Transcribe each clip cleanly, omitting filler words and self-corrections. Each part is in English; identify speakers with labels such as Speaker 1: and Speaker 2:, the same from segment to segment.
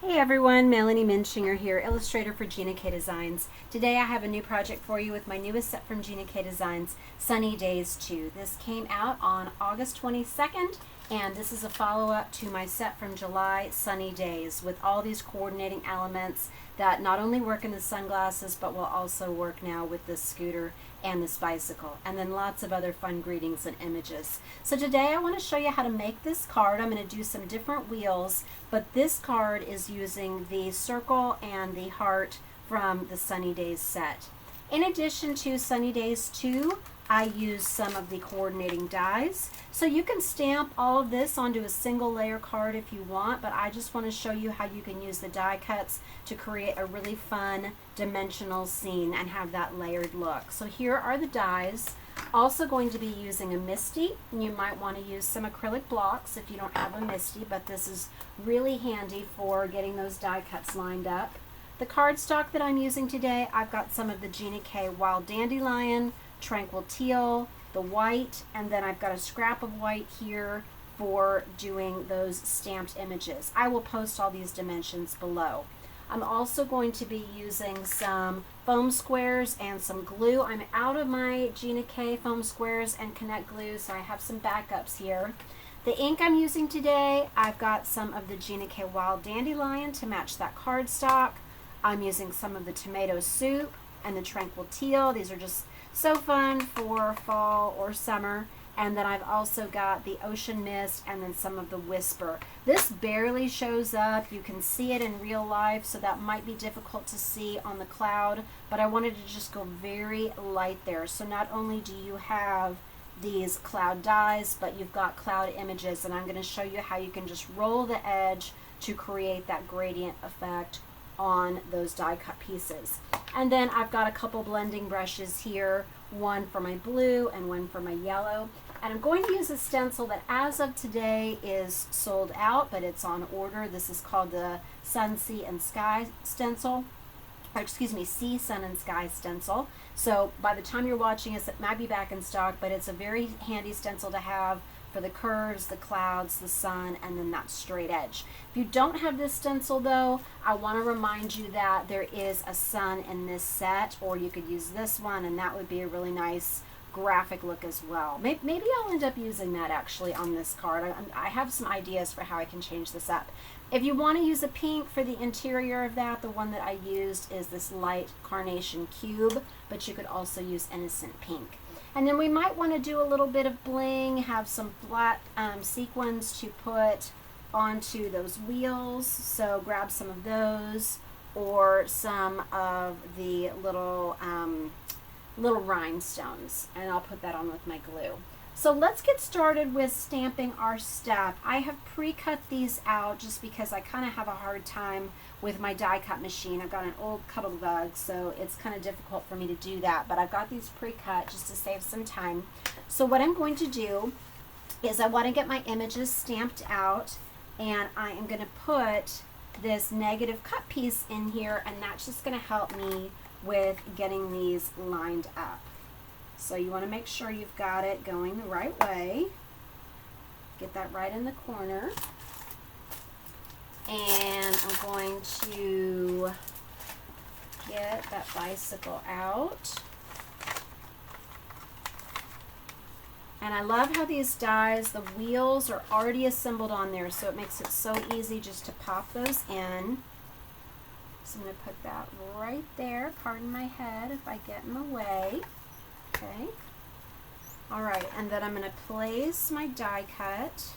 Speaker 1: Hey everyone, Melanie Minshinger here, illustrator for Gina K Designs. Today I have a new project for you with my newest set from Gina K Designs, Sunny Days 2. This came out on August 22nd, and this is a follow-up to my set from July, Sunny Days, with all these coordinating elements that not only work in the sunglasses, but will also work now with this scooter and this bicycle, and then lots of other fun greetings and images. So today I want to show you how to make this card. I'm going to do some different wheels, but this card is using the circle and the heart from the Sunny Days set. In addition to Sunny Days 2, I use some of the coordinating dies. So you can stamp all of this onto a single layer card if you want, but I just want to show you how you can use the die cuts to create a really fun dimensional scene and have that layered look. So here are the dies. Also going to be using a MISTI. You might want to use some acrylic blocks if you don't have a MISTI, but this is really handy for getting those die cuts lined up. The cardstock that I'm using today, I've got some of the Gina K Wild Dandelion, Tranquil Teal, the white, and then I've got a scrap of white here for doing those stamped images. I will post all these dimensions below. I'm also going to be using some foam squares and some glue. I'm out of my Gina K foam squares and Connect glue, so I have some backups here. The ink I'm using today, I've got some of the Gina K Wild Dandelion to match that cardstock. I'm using some of the tomato soup and the Tranquil Teal. These are just so fun for fall or summer. And then I've also got the Ocean Mist and then some of the Whisper. This barely shows up. You can see it in real life, so that might be difficult to see on the cloud, but I wanted to just go very light there. So not only do you have these cloud dies, but you've got cloud images, and I'm going to show you how you can just roll the edge to create that gradient effect on those die cut pieces. And then I've got a couple blending brushes here, one for my blue and one for my yellow. And I'm going to use a stencil that as of today is sold out, but it's on order. This is called the Sun, Sea, and Sky stencil, or excuse me, Sea, Sun, and Sky stencil. So by the time you're watching this, it might be back in stock, but it's a very handy stencil to have for the curves, the clouds, the sun, and then that straight edge. If you don't have this stencil though, I want to remind you that there is a sun in this set, or you could use this one, and that would be a really nice graphic look as well. Maybe I'll end up using that actually on this card. I have some ideas for how I can change this up. If you want to use a pink for the interior of that, the one that I used is this light Carnation cube, but you could also use innocent pink. And then we might want to do a little bit of bling, have some flat sequins to put onto those wheels. So grab some of those, or some of the little rhinestones, and I'll put that on with my glue. So let's get started with stamping our step. I have pre-cut these out just because I kind of have a hard time with my die cut machine. I've got an old Cuttlebug, so it's kind of difficult for me to do that, but I've got these pre-cut just to save some time. So what I'm going to do is I want to get my images stamped out, and I am going to put this negative cut piece in here, and that's just going to help me with getting these lined up. So you want to make sure you've got it going the right way. Get that right in the corner. And I'm going to get that bicycle out. And I love how these dies, the wheels are already assembled on there, so it makes it so easy just to pop those in. So I'm going to put that right there. Pardon my head if I get in the way. Okay. All right, and then I'm going to place my die cut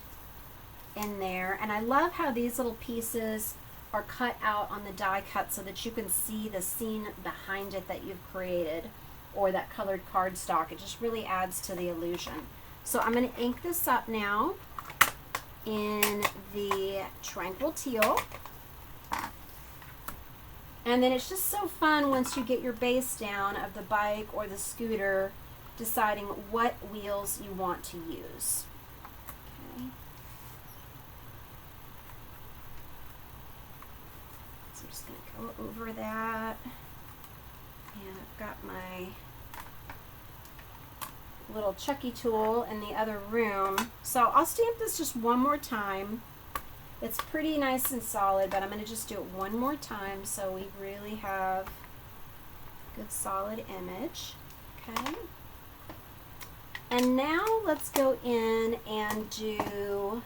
Speaker 1: in there. And I love how these little pieces are cut out on the die cut so that you can see the scene behind it that you've created, or that colored cardstock. It just really adds to the illusion. So I'm going to ink this up now in the Tranquil Teal. And then it's just so fun once you get your base down of the bike or the scooter, deciding what wheels you want to use. Okay. So I'm just going to go over that. And I've got my little Chucky tool in the other room. So I'll stamp this just one more time. It's pretty nice and solid, but I'm going to just do it one more time so we really have a good solid image. Okay. And now let's go in and do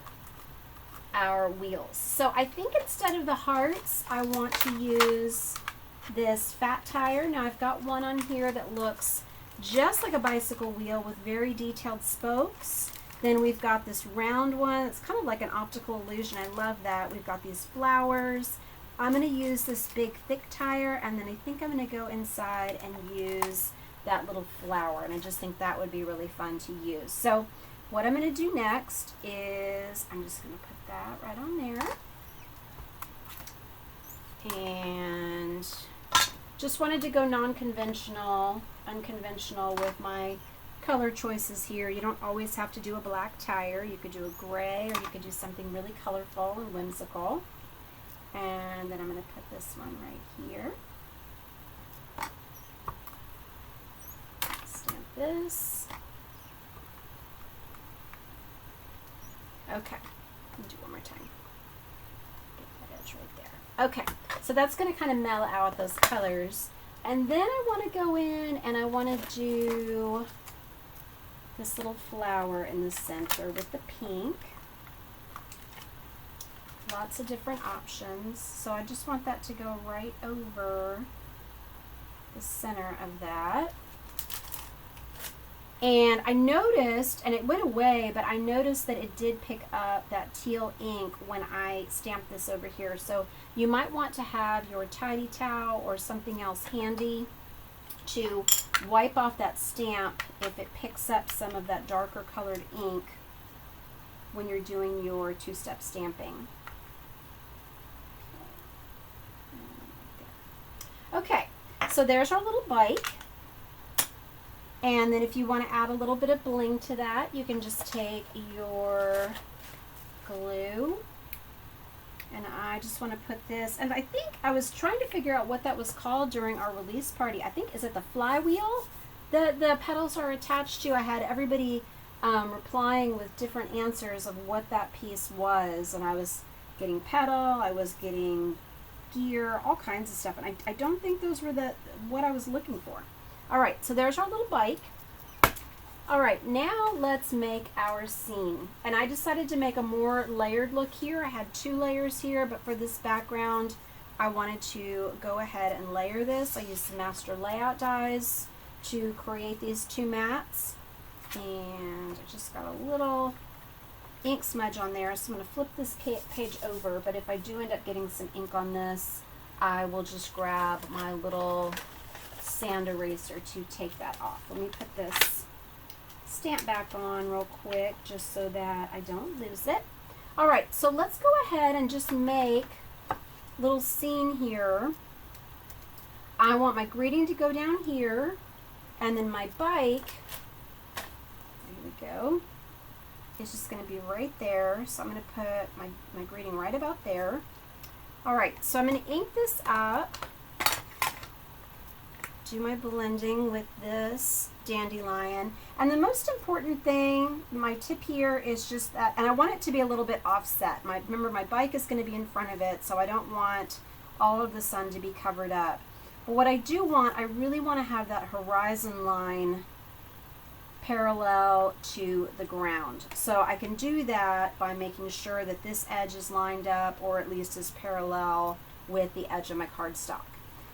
Speaker 1: our wheels. So I think instead of the hearts, I want to use this fat tire. Now I've got one on here that looks just like a bicycle wheel with very detailed spokes. Then we've got this round one. It's kind of like an optical illusion. I love that. We've got these flowers. I'm going to use this big thick tire, and then I think I'm going to go inside and use that little flower, and I just think that would be really fun to use. So what I'm going to do next is I'm just going to put that right on there, and just wanted to go non-conventional, unconventional with my color choices here. You don't always have to do a black tire. You could do a gray, or you could do something really colorful and whimsical. And then I'm going to put this one right here. Stamp this. Okay, let me do one more time. Get that edge right there. Okay, so that's going to kind of mellow out those colors. And then I want to go in and I want to do this little flower in the center with the pink. Lots of different options. So I just want that to go right over the center of that. And I noticed, and it went away, but I noticed that it did pick up that teal ink when I stamped this over here. So you might want to have your tidy towel or something else handy to wipe off that stamp if it picks up some of that darker colored ink when you're doing your two-step stamping. Okay, so there's our little bike. And then if you want to add a little bit of bling to that, you can just take your glue. And I just want to put this, and I think I was trying to figure out what that was called during our release party. I think, is it the flywheel that the petals are attached to? I had everybody replying with different answers of what that piece was. And I was getting petal, I was getting gear, all kinds of stuff. And I don't think those were what I was looking for. All right, so there's our little bike. All right, now let's make our scene. And I decided to make a more layered look here. I had 2 layers here, but for this background, I wanted to go ahead and layer this. I used some master layout dies to create these 2 mats. And I just got a little ink smudge on there, so I'm going to flip this page over, but if I do end up getting some ink on this, I will just grab my little sand eraser to take that off. Let me put this stamp back on real quick just so that I don't lose it. All right, so let's go ahead and just make a little scene here. I want my greeting to go down here, and then my bike, there we go, it's just going to be right there. So I'm going to put my greeting right about there. All right, so I'm going to ink this up, do my blending with this Dandelion. And the most important thing, my tip here is just that, and I want it to be a little bit offset. Remember, my bike is going to be in front of it, so I don't want all of the sun to be covered up. But what I do want, I really want to have that horizon line parallel to the ground. So I can do that by making sure that this edge is lined up, or at least is parallel with the edge of my cardstock.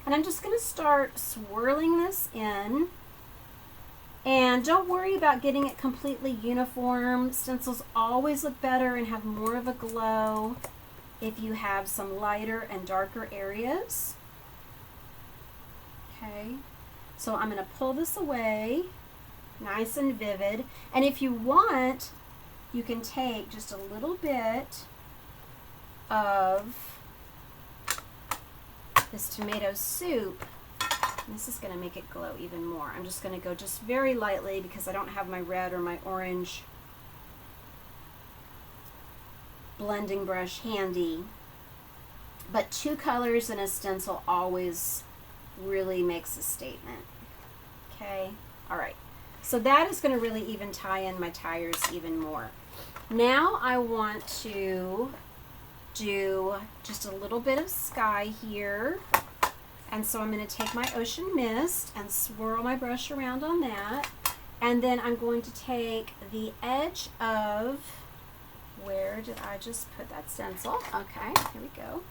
Speaker 1: And I'm just going to start swirling this in. And don't worry about getting it completely uniform. Stencils always look better and have more of a glow if you have some lighter and darker areas. Okay, so I'm going to pull this away, nice and vivid. And if you want, you can take just a little bit of this tomato soup. This is going to make it glow even more. I'm just going to go just very lightly because I don't have my red or my orange blending brush handy. But 2 colors in a stencil always really makes a statement. Okay, all right. So that is going to really even tie in my tires even more. Now I want to do just a little bit of sky here. And so I'm going to take my Ocean Mist and swirl my brush around on that. And then I'm going to take the edge of, where did I just put that stencil? Okay, here we go.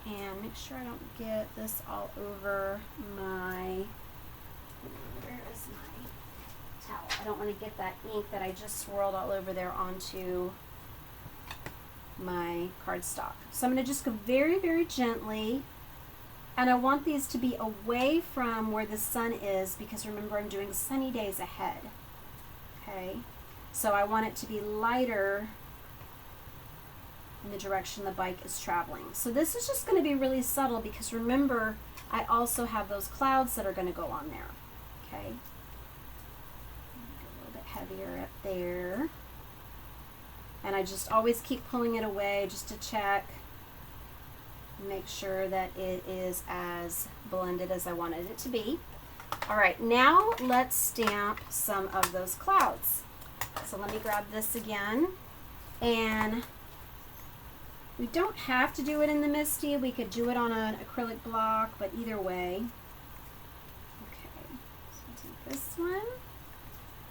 Speaker 1: And make sure I don't get this all over my, where is my towel? I don't want to get that ink that I just swirled all over there onto my cardstock. So I'm going to just go very, very gently. And I want these to be away from where the sun is, because remember, I'm doing sunny days ahead. Okay, so I want it to be lighter in the direction the bike is traveling. So this is just going to be really subtle, because remember, I also have those clouds that are going to go on there. Okay, a little bit heavier up there. And I just always keep pulling it away just to check. Make sure that it is as blended as I wanted it to be. All right, now let's stamp some of those clouds. So let me grab this again. And we don't have to do it in the MISTI. We could do it on an acrylic block, but either way. Okay, so I'll take this one.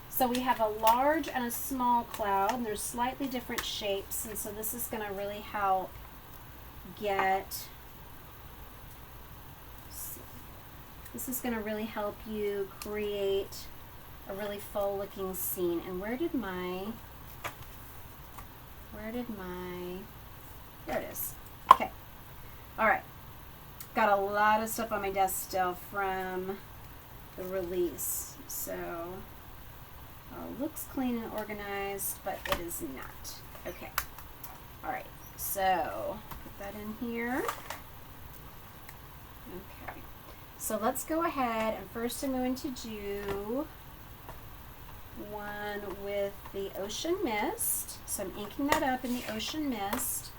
Speaker 1: So we have a large and a small cloud, and there's slightly different shapes, and so this is going to really help this is going to really help you create a really full looking scene. And where did my, there it is. Okay. All right. Got a lot of stuff on my desk still from the release. So looks clean and organized, but it is not. Okay. All right. So put that in here. Okay. So let's go ahead, and first I'm going to do one with the Ocean Mist. So I'm inking that up in the Ocean Mist.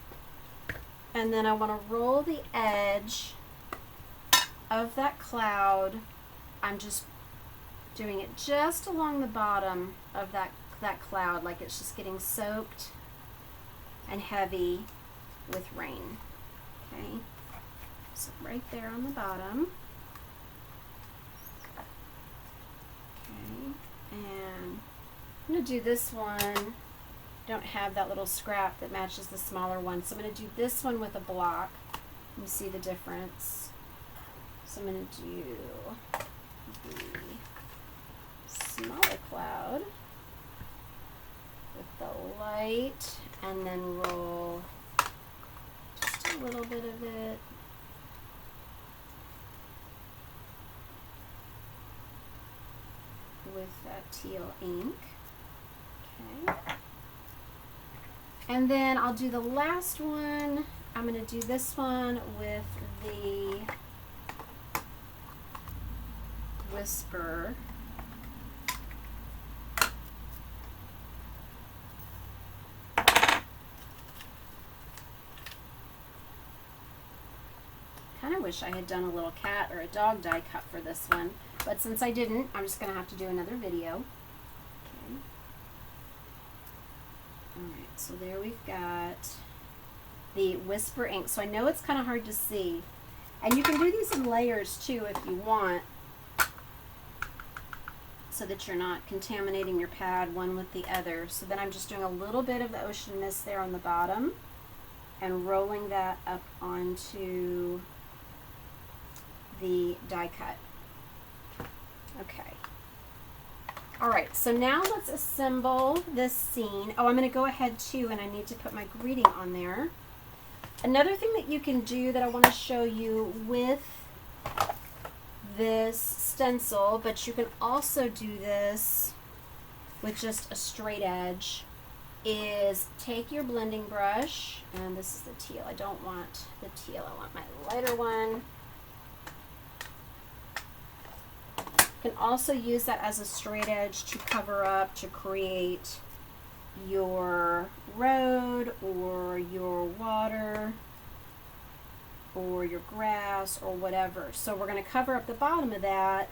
Speaker 1: And then I want to roll the edge of that cloud. I'm just doing it just along the bottom of that cloud, like it's just getting soaked and heavy with rain. Okay, so right there on the bottom. Okay, and I'm going to do this one. Don't have that little scrap that matches the smaller one, so I'm going to do this one with a block. You see the difference. So I'm going to do the smaller cloud with the light, and then roll just a little bit of it. With that teal ink. Okay. And then I'll do the last one. I'm going to do this one with the Whisper. Kind of wish I had done a little cat or a dog die cut for this one, but since I didn't, I'm just going to have to do another video. Okay. Alright, so there we've got the Whisper ink. So I know it's kind of hard to see, and you can do these in layers too if you want, so that you're not contaminating your pad one with the other. So then I'm just doing a little bit of the Ocean Mist there on the bottom and rolling that up onto the die cut. Okay. All right, so now let's assemble this scene. Oh, I'm going to go ahead too, and I need to put my greeting on there. Another thing that you can do that I want to show you with this stencil, but you can also do this with just a straight edge, is take your blending brush, and this is the teal. I don't want the teal, I want my lighter one. You can also use that as a straight edge to cover up, to create your road or your water or your grass or whatever. So we're going to cover up the bottom of that,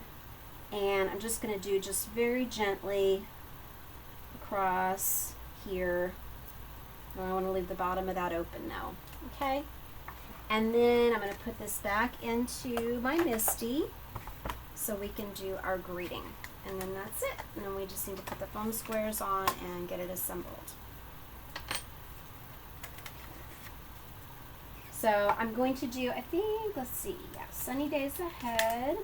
Speaker 1: and I'm just going to do just very gently across here. I want to leave the bottom of that open now. Okay, and then I'm going to put this back into my MISTI so we can do our greeting. And then that's it. And then we just need to put the foam squares on and get it assembled. So I'm going to do, I think, let's see, yeah, Sunny Days Ahead.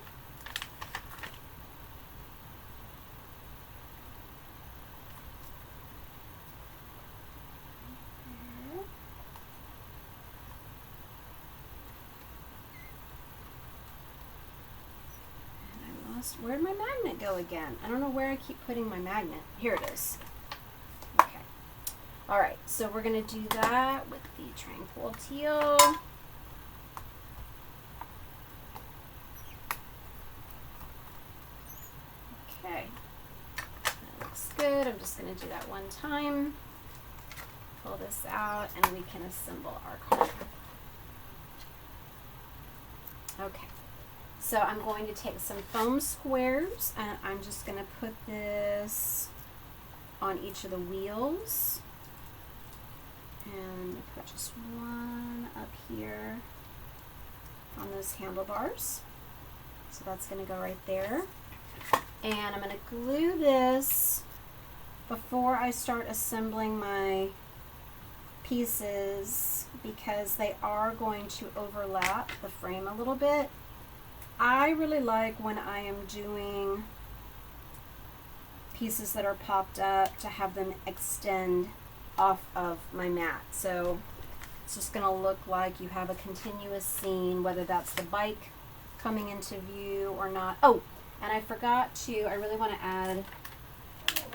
Speaker 1: Where'd my magnet go again? I don't know where I keep putting my magnet. Here it is. Okay. All right, so we're going to do that with the Tranquil Teal. Okay. That looks good. I'm just going to do that one time. Pull this out and we can assemble our card. Okay. So I'm going to take some foam squares and I'm just going to put this on each of the wheels. And put just one up here on those handlebars. So that's going to go right there. And I'm going to glue this before I start assembling my pieces because they are going to overlap the frame a little bit. I really like when I am doing pieces that are popped up to have them extend off of my mat. So it's just going to look like you have a continuous scene, whether that's the bike coming into view or not. Oh, and I forgot to, I really want to add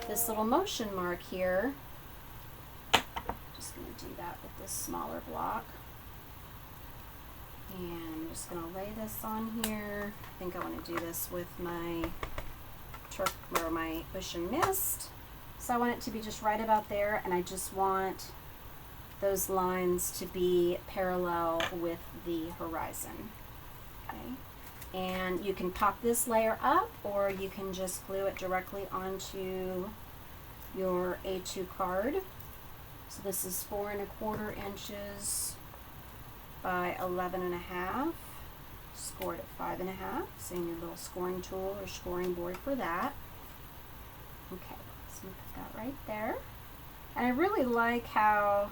Speaker 1: this little motion mark here. Just going to do that with this smaller block. And I'm just going to lay this on here. I think I want to do this with my my Ocean Mist. So I want it to be just right about there, and I just want those lines to be parallel with the horizon. Okay. And you can pop this layer up, or you can just glue it directly onto your A2 card. So this is 4 1/4 inches by 11.5, scored at 5.5, so you need a little scoring tool or scoring board for that. Okay, so put that right there. And I really like how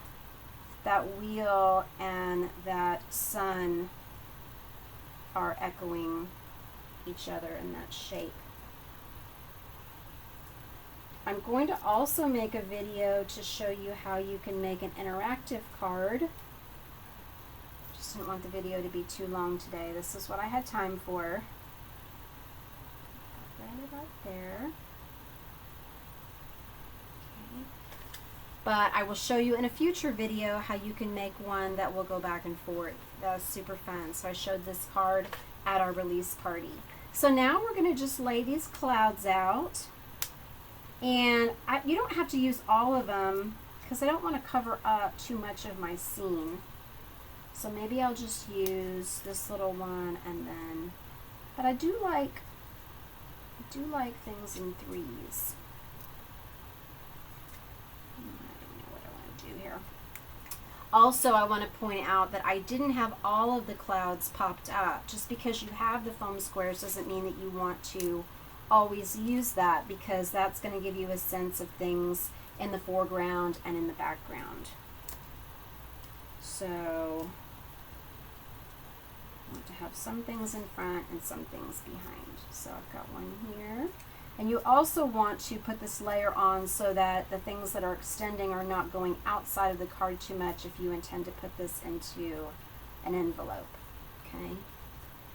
Speaker 1: that wheel and that sun are echoing each other in that shape. I'm going to also make a video to show you how you can make an interactive card. Just didn't want the video to be too long today. This is what I had time for. Right about there. Okay. But I will show you in a future video how you can make one that will go back and forth. That's super fun. So I showed this card at our release party. So now we're going to just lay these clouds out. And you don't have to use all of them because I don't want to cover up too much of my scene. So maybe I'll just use this little one and then, but I do like things in threes. I don't know what I want to do here. Also, I want to point out that I didn't have all of the clouds popped up. Just because you have the foam squares doesn't mean that you want to always use that, because that's going to give you a sense of things in the foreground and in the background. So I want to have some things in front and some things behind. So I've got one here. And you also want to put this layer on so that the things that are extending are not going outside of the card too much if you intend to put this into an envelope. Okay.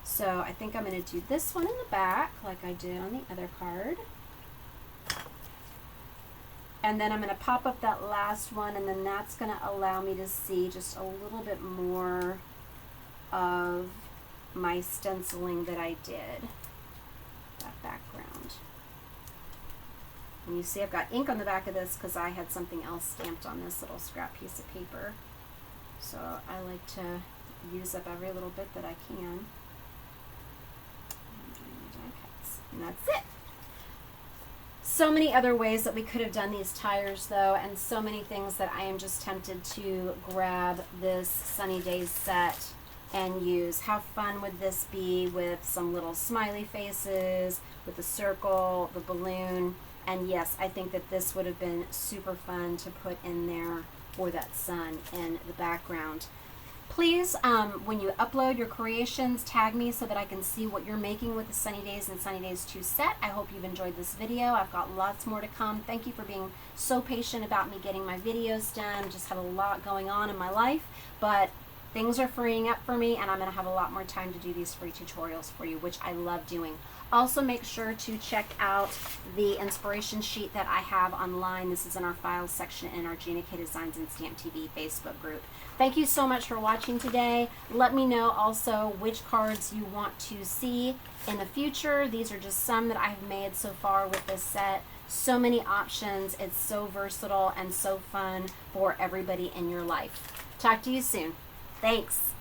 Speaker 1: So I think I'm going to do this one in the back like I did on the other card. And then I'm going to pop up that last one, and then that's going to allow me to see just a little bit more of my stenciling that I did, that background. And you see I've got ink on the back of this because I had something else stamped on this little scrap piece of paper. So I like to use up every little bit that I can. And that's it. So many other ways that we could have done these tires though, and so many things that I am just tempted to grab this Sunny Days set and use. How fun would this be with some little smiley faces, with the circle, the balloon, and yes, I think that this would have been super fun to put in there for that sun in the background. Please, when you upload your creations, tag me so that I can see what you're making with the Sunny Days and Sunny Days 2 set. I hope you've enjoyed this video. I've got lots more to come. Thank you for being so patient about me getting my videos done. Just have a lot going on in my life, but things are freeing up for me, and I'm going to have a lot more time to do these free tutorials for you, which I love doing. Also, make sure to check out the inspiration sheet that I have online. This is in our files section in our Gina K Designs and Stamp TV Facebook group. Thank you so much for watching today. Let me know also which cards you want to see in the future. These are just some that I've made so far with this set. So many options. It's so versatile and so fun for everybody in your life. Talk to you soon. Thanks.